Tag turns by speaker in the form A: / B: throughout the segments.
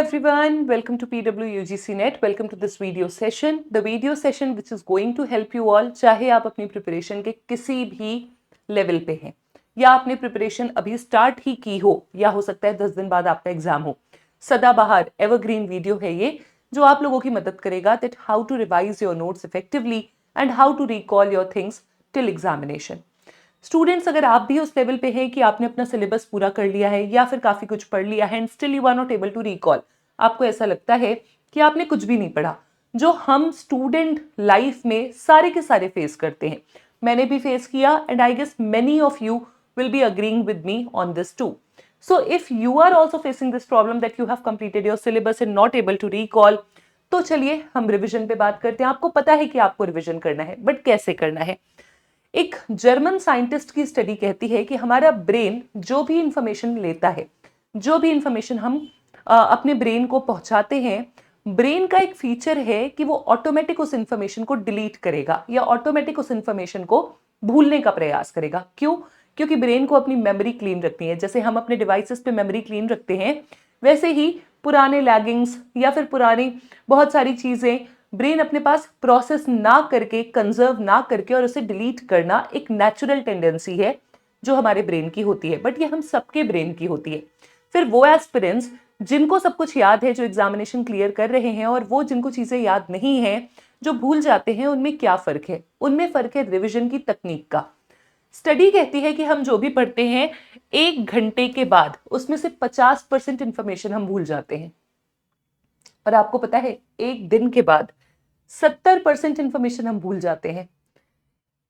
A: everyone, welcome to PWUGC Net. Welcome to this video session. The video session which is going to help you all, चाहे आप अपनी preparation के किसी भी level पे हैं या आपने प्रिपरेशन अभी स्टार्ट ही की हो या हो सकता है 10 दिन बाद आपका एग्जाम हो, सदाबहार एवरग्रीन वीडियो है ये जो आप लोगों की मदद करेगा that how to revise your notes effectively and how to recall your things till examination. Students, अगर आप भी उस लेवल पे हैं कि आपने अपना सिलेबस पूरा कर लिया है या फिर काफी कुछ पढ़ लिया है and still you are not able to recall, आपको ऐसा लगता है कि आपने कुछ भी नहीं पढ़ा, जो हम स्टूडेंट लाइफ में सारे के सारे फेस करते हैं, मैंने भी फेस किया and I guess many of you will be agreeing with me on this too. So if you are also facing this problem that you have completed your syllabus and not able to recall, तो चलिए हम revision पे बात करते हैं. आपको पता है कि आपको रिवीजन करना है, बट कैसे करना है? एक जर्मन साइंटिस्ट की स्टडी कहती है कि हमारा ब्रेन जो भी इंफॉर्मेशन लेता है, जो भी इंफॉर्मेशन हम अपने ब्रेन को पहुंचाते हैं, ब्रेन का एक फीचर है कि वो ऑटोमेटिक उस इंफॉर्मेशन को डिलीट करेगा या ऑटोमेटिक उस इंफॉर्मेशन को भूलने का प्रयास करेगा. क्यों? क्योंकि ब्रेन को अपनी मेमोरी क्लीन रखनी है. जैसे हम अपने डिवाइसेस पे मेमोरी क्लीन रखते हैं, वैसे ही पुराने लैगिंग्स या फिर पुरानी बहुत सारी चीजें ब्रेन अपने पास प्रोसेस ना करके, कंजर्व ना करके और उसे डिलीट करना एक नेचुरल टेंडेंसी है जो हमारे ब्रेन की होती है, बट ये हम सबके ब्रेन की होती है. फिर वो एस्पिरेंट्स जिनको सब कुछ याद है, जो एग्जामिनेशन क्लियर कर रहे हैं, और वो जिनको चीजें याद नहीं है, जो भूल जाते हैं, उनमें क्या फर्क है? उनमें फर्क है रिविजन की तकनीक का. स्टडी कहती है कि हम जो भी पढ़ते हैं 1 घंटे के बाद उसमें से 50% इंफॉर्मेशन हम भूल जाते हैं. और आपको पता है 1 दिन के बाद 70% इंफॉर्मेशन हम भूल जाते हैं.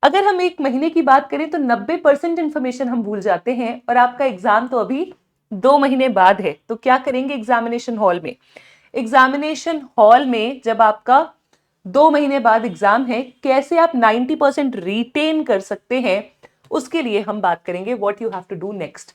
A: अगर हम 1 महीने की बात करें तो 90% इंफॉर्मेशन हम भूल जाते हैं. और आपका एग्जाम तो अभी 2 महीने बाद है, तो क्या करेंगे एग्जामिनेशन हॉल में? एग्जामिनेशन हॉल में जब आपका 2 महीने बाद एग्जाम है, कैसे आप 90% रिटेन कर सकते हैं, उसके लिए हम बात करेंगे what you have to do next.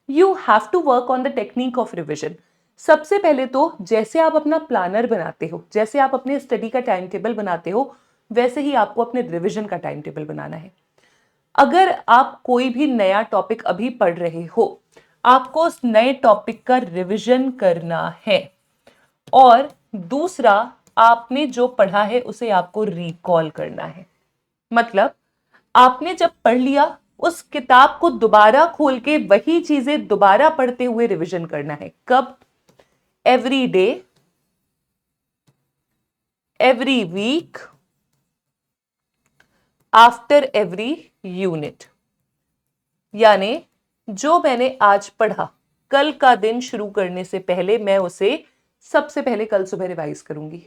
A: You have to work on the technique of revision. सबसे पहले तो जैसे आप अपना प्लानर बनाते हो, जैसे आप अपने स्टडी का टाइम टेबल बनाते हो, वैसे ही आपको अपने रिविजन का टाइम टेबल बनाना है. अगर आप कोई भी नया टॉपिक अभी पढ़ रहे हो, आपको उस नए टॉपिक का रिविजन करना है. और दूसरा, आपने जो पढ़ा है उसे आपको रिकॉल करना है. मतलब आपने जब पढ़ लिया, उस किताब को दोबारा खोल के वही चीजें दोबारा पढ़ते हुए रिवीजन करना है. कब? Every day, every week, after every unit. यानी जो मैंने आज पढ़ा, कल का दिन शुरू करने से पहले मैं उसे सबसे पहले कल सुबह रिवाइज करूंगी.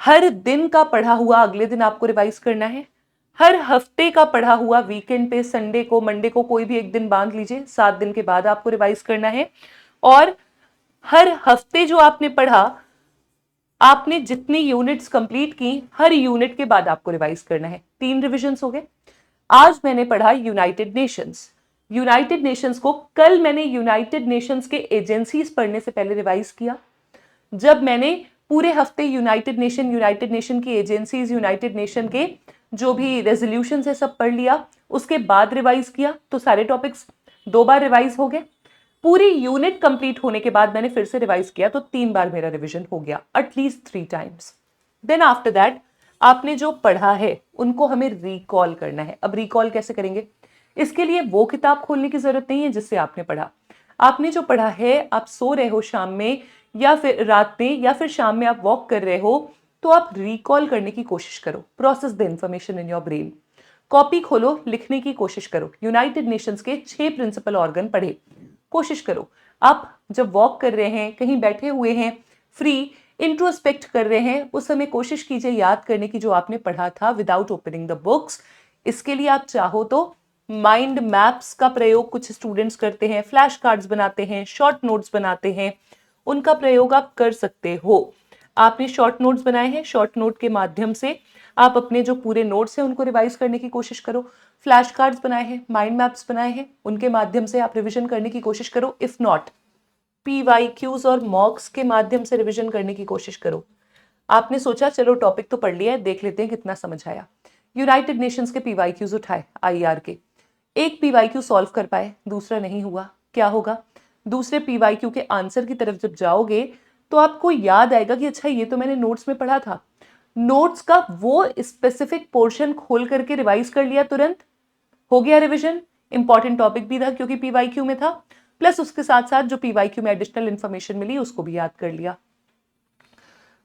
A: हर दिन का पढ़ा हुआ अगले दिन आपको रिवाइज करना है. हर हफ्ते का पढ़ा हुआ वीकेंड पे, संडे को, मंडे को, कोई भी एक दिन बांध लीजिए, 7 दिन के बाद आपको रिवाइज करना है. और हर हफ्ते जो आपने पढ़ा, आपने जितनी यूनिट्स कंप्लीट की, हर यूनिट के बाद आपको रिवाइज करना है. 3 रिविजन्स हो गए. आज मैंने पढ़ा यूनाइटेड नेशंस. यूनाइटेड नेशंस को कल मैंने यूनाइटेड नेशंस के एजेंसीज पढ़ने से पहले रिवाइज किया. जब मैंने पूरे हफ्ते यूनाइटेड नेशन की एजेंसीज, यूनाइटेड नेशन के जो भी रेजोल्यूशंस है सब पढ़ लिया, उसके बाद रिवाइज किया, तो सारे टॉपिक्स 2 बार रिवाइज हो गए. पूरी यूनिट कंप्लीट होने के बाद मैंने फिर से रिवाइज किया, तो 3 बार मेरा रिवीजन हो गया, at least 3 times. Then after that आपने जो पढ़ा है उनको हमें रिकॉल करना है. अब रिकॉल कैसे करेंगे? इसके लिए वो किताब खोलने की जरूरत नहीं है जिससे आपने पढ़ा. आपने जो पढ़ा है, आप सो रहे हो शाम में या फिर रात में या फिर शाम में आप वॉक कर रहे हो, तो आप रिकॉल करने की कोशिश करो. Process the information in your brain. Copy खोलो, लिखने की कोशिश करो. यूनाइटेड नेशंस के 6 प्रिंसिपल ऑर्गन पढ़े. कोशिश करो आप जब वॉक कर रहे हैं, कहीं बैठे हुए हैं, फ्री इंट्रोस्पेक्ट कर रहे हैं, उस समय कोशिश कीजिए याद करने की जो आपने पढ़ा था विदाउट ओपनिंग द बुक्स. इसके लिए आप चाहो तो माइंड मैप्स का प्रयोग कुछ स्टूडेंट्स करते हैं, फ्लैश कार्ड्स बनाते हैं, शॉर्ट नोट्स बनाते हैं, उनका प्रयोग आप कर सकते हो. आपने शॉर्ट नोट्स बनाए हैं, शॉर्ट नोट के माध्यम से आप अपने जो पूरे नोट्स हैं उनको रिवाइज करने की कोशिश करो. फ्लैश कार्ड्स बनाए हैं, माइंड मैप्स बनाए हैं, उनके माध्यम से आप रिवीजन करने की कोशिश करो. इफ नॉट, PYQs और मॉक्स के माध्यम से रिवीजन करने की कोशिश करो. आपने सोचा चलो टॉपिक तो पढ़ लिया है, देख लेते हैं कितना समझ आया. यूनाइटेड नेशंस के PYQs उठाए, IR के. एक PYQ सॉल्व कर पाए, दूसरा नहीं हुआ, क्या होगा? दूसरे पीवाईक्यू के आंसर की तरफ जब जाओगे तो आपको याद आएगा कि अच्छा ये तो मैंने नोट्स में पढ़ा था। नोट्स का वो स्पेसिफिक पोर्शन खोल करके रिवाइज कर लिया, तुरंत हो गया रिवीजन। इंपॉर्टेंट टॉपिक भी था क्योंकि पीवाईक्यू में था, प्लस उसके साथ साथ जो पीवाईक्यू में एडिशनल इंफॉर्मेशन मिली उसको भी याद कर लिया।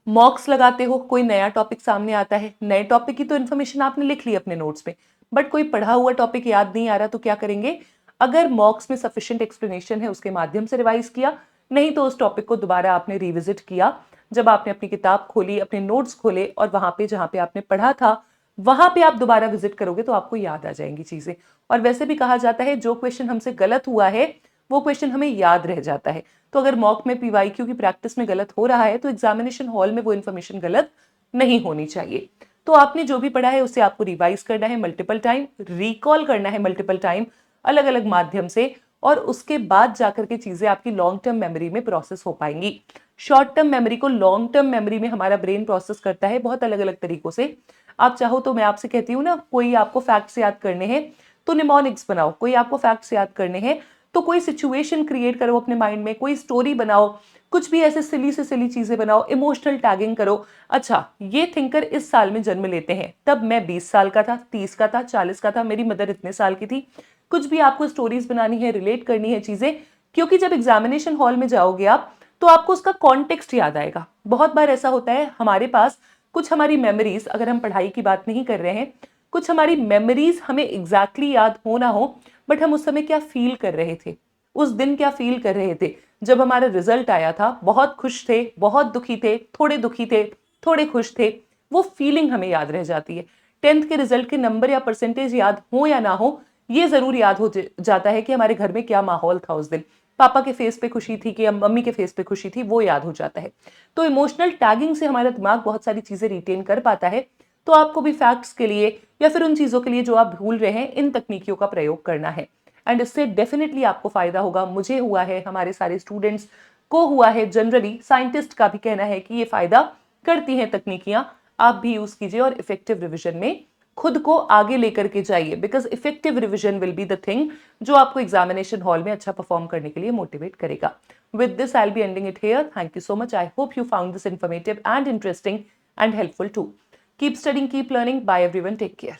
A: मॉक्स लगाते हो, कोई नया टॉपिक सामने आता है, नए टॉपिक की तो इन्फॉर्मेशन आपने लिख ली अपने नोट्स में, बट कोई पढ़ा हुआ टॉपिक याद नहीं आ रहा तो क्या करेंगे, अगर मॉक्स में सफिशिएंट एक्सप्लेनेशन है उसके माध्यम से रिवाइज किया, नहीं तो उस टॉपिक को दोबारा आपने रिविजिट किया। जब आपने अपनी किताब खोली, अपने नोट्स खोले और वहां पे जहां पे आपने पढ़ा था वहां पे आप दोबारा विजिट करोगे तो आपको याद आ जाएंगी चीजें। और वैसे भी कहा जाता है जो क्वेश्चन हमसे गलत हुआ है वो क्वेश्चन हमें याद रह जाता है। तो अगर मॉक में पीवाईक्यू की प्रैक्टिस में गलत हो रहा है तो एग्जामिनेशन हॉल में वो इन्फॉर्मेशन गलत नहीं होनी चाहिए। तो आपने जो भी पढ़ा है उसे आपको रिवाइज करना है मल्टीपल टाइम, रिकॉल करना है मल्टीपल टाइम, अलग अलग माध्यम से, और उसके बाद जाकर के चीजें आपकी लॉन्ग टर्म मेमोरी में प्रोसेस हो पाएंगी। शॉर्ट टर्म मेमोरी को लॉन्ग टर्म मेमोरी में हमारा ब्रेन प्रोसेस करता है बहुत अलग अलग तरीकों से। आप चाहो तो मैं आपसे कहती हूँ ना, कोई आपको फैक्ट्स याद करने हैं तो निमोनिक्स बनाओ, कोई आपको फैक्ट्स याद करने हैं तो कोई सिचुएशन क्रिएट करो अपने माइंड में, कोई स्टोरी बनाओ, कुछ भी ऐसे सिली से सिली चीजें बनाओ, इमोशनल टैगिंग करो। अच्छा, ये थिंकर इस साल में जन्म लेते हैं, तब मैं 20 साल का था, 30 का था, 40 का था, मेरी मदर इतने साल की थी। कुछ भी आपको स्टोरीज बनानी है, रिलेट करनी है चीजें, क्योंकि जब एग्जामिनेशन हॉल में जाओगे आप तो आपको उसका कॉन्टेक्स्ट याद आएगा। बहुत बार ऐसा होता है हमारे पास कुछ हमारी मेमोरीज, अगर हम पढ़ाई की बात नहीं कर रहे हैं, कुछ हमारी मेमोरीज हमें एग्जैक्टली याद हो ना हो, बट हम उस समय क्या फील कर रहे थे, उस दिन क्या फील कर रहे थे, जब हमारा रिजल्ट आया था बहुत खुश थे, बहुत दुखी थे, दुखी थे, थोड़े खुश थे, वो फीलिंग हमें याद रह जाती है। 10th के रिजल्ट के नंबर या परसेंटेज याद हो या ना हो, ये जरूर याद हो जाता है कि हमारे घर में क्या माहौल था उस दिन, पापा के फेस पे खुशी थी कि मम्मी के फेस पे खुशी थी, वो याद हो जाता है। तो इमोशनल टैगिंग से हमारा दिमाग बहुत सारी चीजें रिटेन कर पाता है। तो आपको भी फैक्ट्स के लिए या फिर उन चीजों के लिए जो आप भूल रहे हैं, इन तकनीकियों का प्रयोग करना है, एंड इससे डेफिनेटली आपको फायदा होगा। मुझे हुआ है, हमारे सारे स्टूडेंट्स को हुआ है, जनरली साइंटिस्ट का भी कहना है कि ये फायदा करती हैं तकनीकियां। आप भी यूज कीजिए और इफेक्टिव रिविजन में खुद को आगे लेकर के जाइए, because effective revision will be the thing जो आपको एग्जामिनेशन हॉल में अच्छा परफॉर्म करने के लिए मोटिवेट करेगा। With this I will be ending it here. Thank you so much. I hope you found this informative and interesting and helpful too. Keep studying, keep learning. Bye everyone, take care.